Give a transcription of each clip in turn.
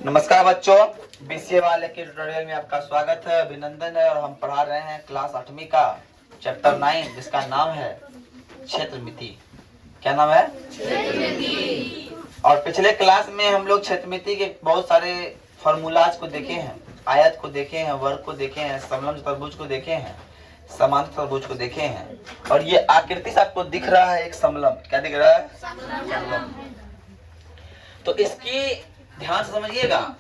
नमस्कार बच्चों, बीसीए वाले के ट्यूटोरियल में आपका स्वागत है, अभिनंदन है। और हम पढ़ा रहे हैं क्लास 8वीं का चैप्टर 9 जिसका नाम है क्षेत्रमिति। क्या नाम है? क्षेत्रमिति। और पिछले क्लास में हम लोग क्षेत्रमिति के बहुत सारे फॉर्मूलाज को देखे हैं, आयत को देखे हैं, वर्ग को देखे हैं, समलंब चतुर्भुज को देखे हैं, समांतर चतुर्भुज को देखे हैं। और ये आकृति से आपको दिख रहा है एक समलंब। क्या दिख रहा है? समलंब। तो इसकी ध्यान से समझिएगा,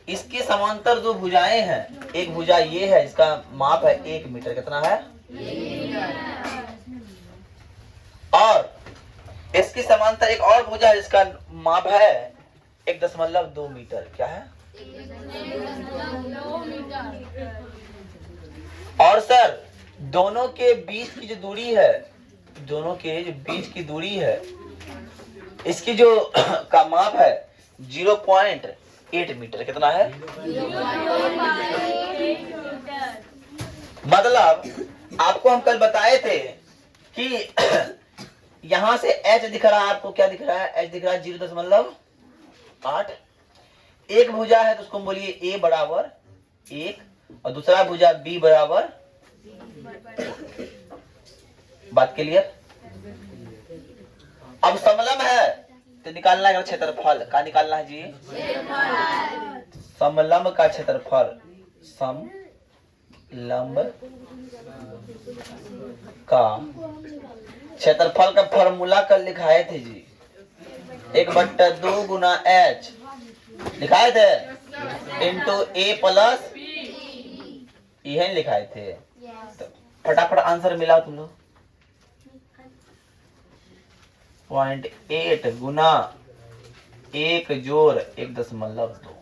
इसके समांतर जो भुजाएं हैं, एक भुजा ये है, इसका माप है 1 मीटर। कितना है? 1 मीटर। और इसकी समांतर एक और भुजा है जिसका माप है 1.2 मीटर। क्या है? 1.2 मीटर। और सर दोनों के बीच की जो दूरी है, दोनों के जो बीच की दूरी है, इसकी जो का माप है 0.8 मीटर। कितना है? 0.8 मीटर। मतलब आपको हम कल बताए थे कि यहां से h दिख रहा है, आपको क्या दिख रहा है? h दिख रहा है 0.8। एक भुजा है तो उसको बोलिए a बराबर 1 और दूसरा भुजा b बराबर। बात क्लियर? अब समलंब है तो निकालना है क्षेत्रफल। का निकालना है जी? समलंब का क्षेत्रफल। समलंब का क्षेत्रफल का फॉर्मूला कल लिखाए थे जी, 1/2 गुना h लिखाए थे इंटू a प्लस यही लिखाए थे। तो फटाफट आंसर मिला तुम लोग। 0.8 गुना 1 जोड़ 1.2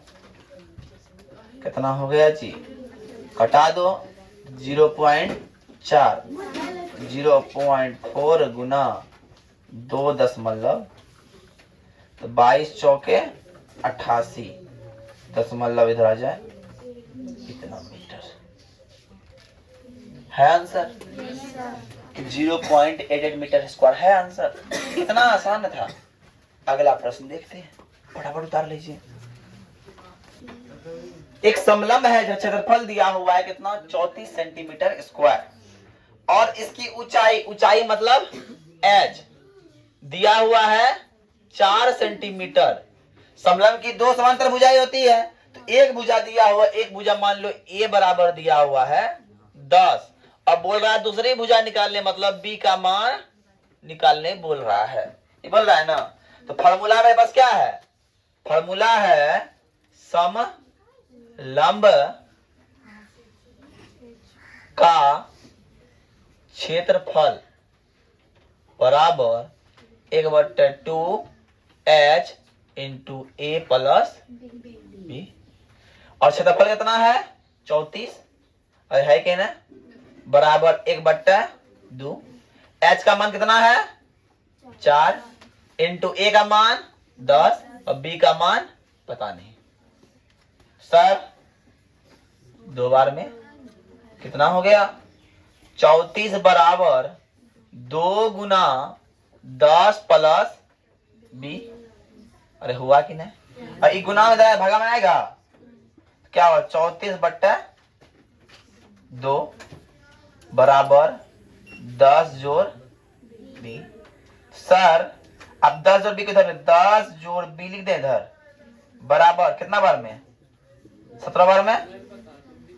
कितना हो गया जी? कटा दो 0.4, 0.4 गुना 2 दशमलव, तो 22 चौके 88 दशमलव इधर आ जाए, इतना मीटर है आंसर। 0.88 मीटर स्क्वायर है आंसर। इतना आसान था। अगला प्रश्न देखते हैं, फटाफट उतार लीजिए। एक समलंब है जो क्षेत्रफल दिया हुआ है कितना? 34 सेंटीमीटर स्क्वायर। और इसकी ऊंचाई मतलब एज दिया हुआ है 4 सेंटीमीटर। समलंब की दो समांतर भुजाएं होती है, तो एक भुजा दिया हुआ, एक भुजा मान लो a बराबर दिया हुआ है 10। अब बोल रहा है दूसरी भुजा निकालने, मतलब b का मान निकालने बोल रहा है। ये बोल रहा है ना। तो फॉर्मूला में बस क्या है? फॉर्मूला है समलंब का क्षेत्रफल बराबर 1/2 h into a plus b। और क्षेत्रफल कितना है? 34 और है क्या ना, बराबर 1/2। h का मान कितना है? 4 इंटू a का मान 10 और b का मान पता नहीं। सर दो बार में कितना हो गया? 34 बराबर 2 गुना 10 प्लस b। अरे हुआ कि नहीं? और गुना में भागा में आएगा, क्या हुआ? 34/2 बराबर 10 जोड़ b। सर अब 10 जोड़ b किधर? 10 जोड़ b लिख दे इधर, बराबर कितना बार में? 17 बार में।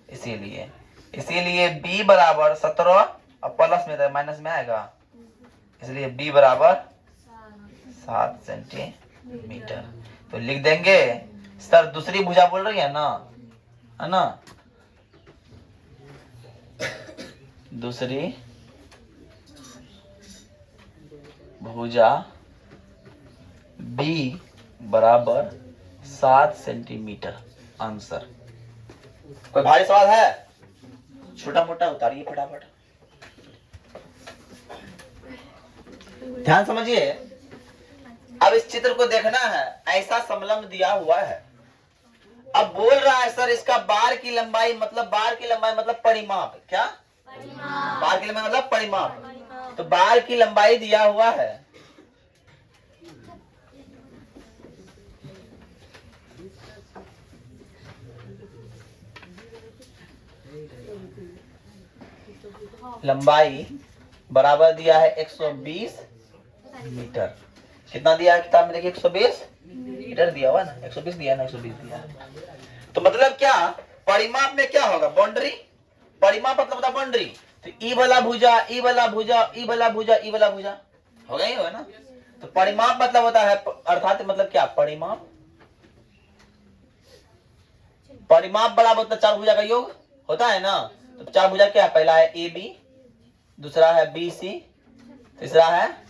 इसीलिए b बराबर 17 और प्लस में माइनस में आएगा, इसलिए b बराबर 7 सेंटीमीटर। तो लिख देंगे। सर दूसरी भुजा बोल रही है ना, है ना? दूसरी भुजा b बराबर 7 सेंटीमीटर आंसर। कोई भारी सवाल है? छोटा मोटा उतारिए फटाफट। ध्यान समझिए। अब इस चित्र को देखना है, ऐसा समलंब दिया हुआ है। अब बोल रहा है सर इसका बार की लंबाई मतलब परिमाप। क्या? परिमाप। बार की लंबाई मतलब परिमाप। तो बार की लंबाई दिया हुआ है, लंबाई बराबर दिया है 120 मीटर। कितना दिया है किताब में? देखिए 120 मीटर दिया हुआ ना, 120 दिया ना, 120 दिया। तो मतलब क्या परिमाप में क्या होगा? बाउंड्री। परिमाप मतलब होता बाउंड्री। तो ई वाला भुजा, ई वाला भुजा, ई वाला भुजा, ई वाला भुजा होगा ही होगा ना। तो परिमाप मतलब होता है, अर्थात मतलब क्या परिमाप? परिमाप बराबर होता है चार भुजा का योग होता है ना। तो चार भुजा क्या है? पहला है ए बी, दूसरा है बी सी, तीसरा है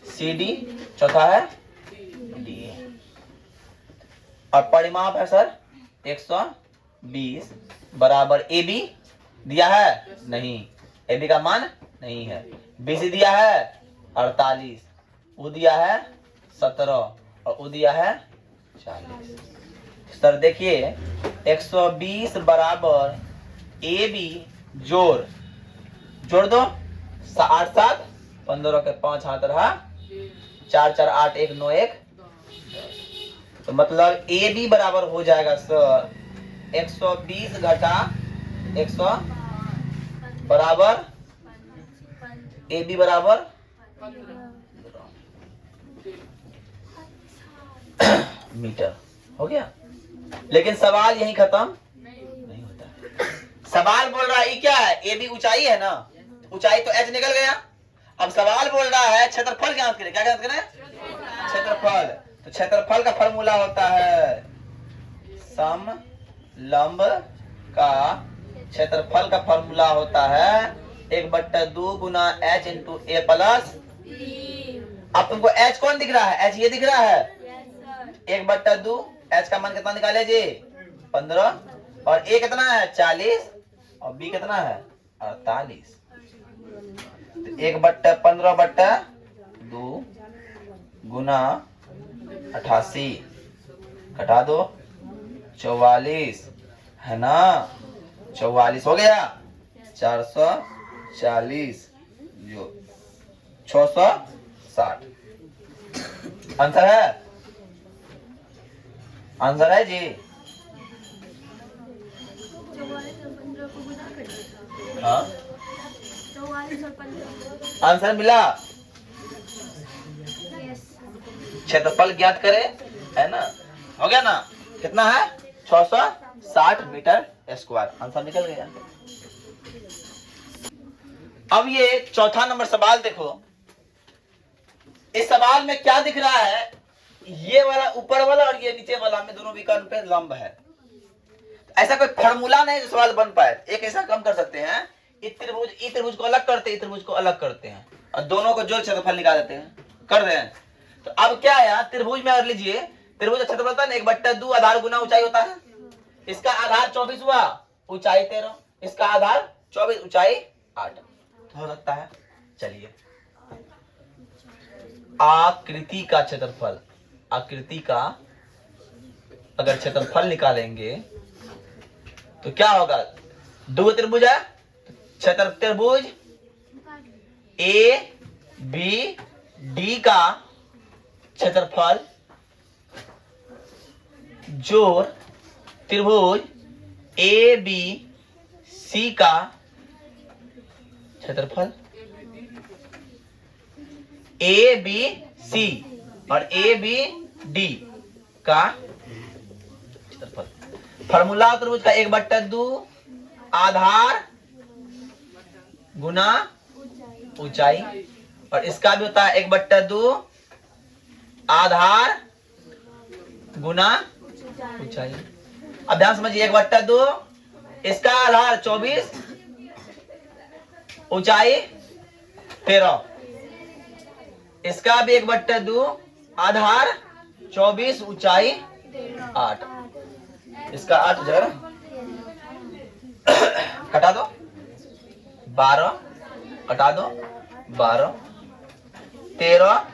सी डी, चौथा है डी ए। और परिमाप है सर 120 बराबर ए बी दिया है नहीं, ए बी का मान नहीं है। बी सी दिया है 48, वो दिया है 17 और वो दिया है 40। सर देखिए 120 बराबर ए बी जोड़ दो 8 7 15 के 5 हाथ रहा 4 4 8 1 9 1। तो मतलब ए बी बराबर हो जाएगा सर 120 घटा 100 बराबर ए बी बराबर मीटर। हो गया। लेकिन सवाल यही खत्म नहीं होता। सवाल बोल रहा है क्या है? ए बी ऊंचाई है ना, ऊंचाई तो एच निकल गया। अब सवाल बोल रहा है क्षेत्रफल ज्ञात करें। क्या ज्ञात करें? क्षेत्रफल। तो क्षेत्रफल का फॉर्मूला होता है सम लंब का क्षेत्रफल का फॉर्मूला होता है 1/2 गुना एच इंटू ए प्लस। अब तुमको एच कौन दिख रहा है? एच ये दिख रहा है 1/2। एच का मान कितना निकाले जी? 15। और ए कितना है? 40 और बी कितना है? 48। तो 1/15/2 गुना 88 घटा दो 44 है ना। 44 हो गया 440 जो 660 आंसर है। आंसर है जी। हाँ आंसर मिला। क्षेत्रफल ज्ञात करें है ना। हो गया ना। कितना है? 660 मीटर स्क्वायर। आंसर निकल गया। अब ये चौथा नंबर सवाल देखो। इस सवाल में क्या दिख रहा है? ये वाला ऊपर वाला और ये नीचे वाला में दोनों विकर्ण पे लंब है। ऐसा कोई फॉर्मूला नहीं जो सवाल बन पाए। एक ऐसा काम कर सकते हैं, इस त्रिभुज को अलग करते हैं, इस त्रिभुज को अलग करते हैं और दोनों को जोड़ क्षेत्रफल निकाल देते हैं। कर रहे हैं। तो अब क्या है? त्रिभुज में लीजिए, त्रिभुज क्षेत्रफल होता है ना 1/2 आधार गुना ऊंचाई होता है। इसका आधार 24 हुआ, ऊंचाई 13। इसका आधार 24, ऊंचाई 8 हो सकता है। चलिए आकृति का क्षेत्रफल, आकृति का अगर क्षेत्रफल निकालेंगे तो क्या होगा? दो त्रिभुज है, त्रिभुज ए बी डी का क्षेत्रफल जोड़ त्रिभुज ए बी सी का क्षेत्रफल। ए बी सी और ए बी डी का क्षेत्रफल। फॉर्मूला त्रिभुज का 1/2 आधार गुना ऊंचाई और इसका भी होता है 1/2 आधार गुना ऊंचाई। अब ध्यान समझिए 1/2 इसका आधार 24, ऊंचाई 13। इसका भी 1/2 आधार 24, ऊंचाई 8। इसका 8 जगह घटा दो 12, घटा दो 12, 13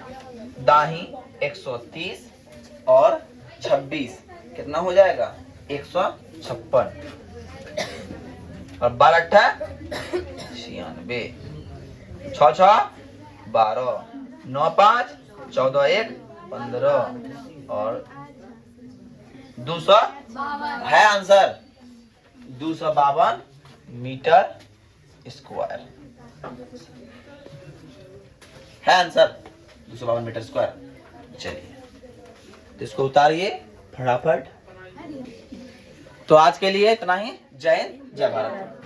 दाही 130 और 26 कितना हो जाएगा? 156 और 12 96, 6 6 12, 9 5 14 1 15 और 200 है आंसर 252 मीटर स्क्वायर है आंसर, 252 मीटर स्क्वायर। चलिए तो इसको उतारिए फटाफट। तो आज के लिए इतना ही। जय हिंद, जय भारत।